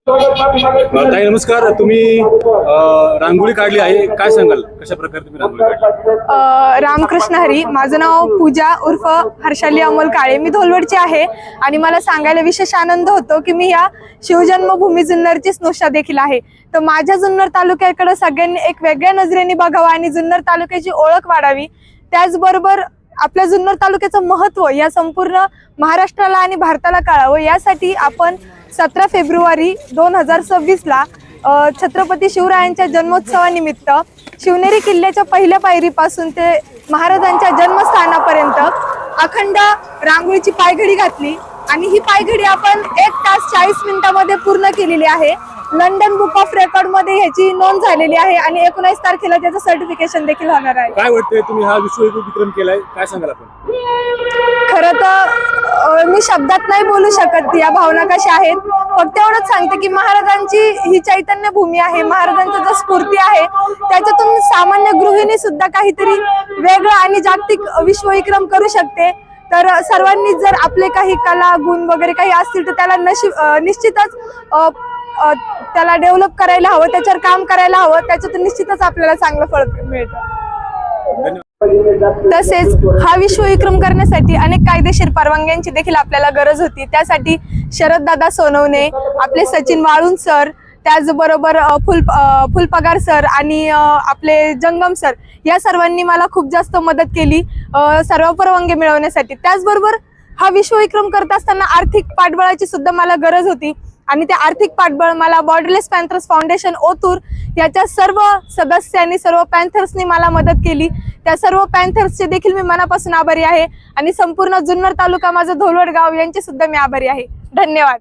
ताई नमस्कार, तुम्ही रांगोळी काढली आहे, काय सांगाल कशा प्रकारे तुम्ही रांगोळी काढली? रामकृष्ण हरी, माझं नाव पूजा उर्फ हर्षाली अमोल काळे, मी धोलवडची आहे आणि मला सांगायला विशेष आनंद होतो की मी या शिवजन्मभूमी जुन्नरची स्नुषा देखील आहे। तर माझ्या जुन्नर तालुक्याकडे सगळ्यांनी एक वेगळ्या नजरेने बघावं आणि जुन्नर तालुक्याची ओळख वाढावी, त्याचबरोबर आपल्या जुन्नर तालुक्याचं महत्त्व या संपूर्ण महाराष्ट्राला आणि भारताला कळावं यासाठी आपण 17 फेब्रुवारी 2026 ला छत्रपती शिवरायांच्या जन्मोत्सवानिमित्त शिवनेरी किल्ल्याच्या पहिल्या पायरीपासून ते महाराजांच्या जन्मस्थानापर्यंत अखंड रांगोळीची पायघडी घातली आणि ही पायघडी आपण 1 तास 40 मिनिटांमध्ये पूर्ण केलेली आहे। लंडन बुक ऑफ रेकॉर्ड मध्ये ह्याची नोंद झालेली आहे आणि 19 तारखेला त्याचं सर्टिफिकेशन देखील होणार आहे। काय वाटतंय, तुम्ही हा विक्रम केलाय, काय सांगाल आपण? खरं तर मी शब्दात नाही बोलू शकत या भावना कशा आहेत, फक्त एवढंच सांगते की महाराजांची ही चैतन्य भूमी आहे, महाराजांचा जो स्फूर्ती आहे त्याच्यातून सामान्य गृहिणी सुद्धा काहीतरी वेगळं आणि जागतिक विश्वविक्रम करू शकते। तर सर्वांनी जर आपले काही कला गुण वगैरे काही असतील तर त्याला निश्चितच त्याला डेव्हलप करायला हवं, त्याच्यावर काम करायला हवं, त्याच्यातून निश्चितच आपल्याला चांगलं फळ मिळतं। तसेच हा विश्वविक्रम करण्यासाठी अनेक कायदेशीर परवानग्यांची देखील आपल्याला गरज होती, त्यासाठी शरद दादा सोनवणे, आपले सचिन वाळुंज सर, त्याचबरोबर फुलपगार सर आणि आपले जंगम सर या सर्वांनी मला खूप जास्त मदत केली सर्व परवानगी मिळवण्यासाठी। त्याचबरोबर हा विश्वविक्रम करत असताना आर्थिक पाठबळाची सुद्धा मला गरज होती आणि ते आर्थिक पाठबळ मला बॉर्डरलेस पॅन्थर्स फाउंडेशन ओतूर याच्या सर्व सदस्यांनी सर्व पॅन्थर्सनी मला मदत केली। त्या सर्व पॅन्थर्सचे देखील मी मनापासून आभारी आहे आणि संपूर्ण जुन्नर तालुका माझं धोलवड गाव यांचे सुद्धा मी आभारी आहे। धन्यवाद।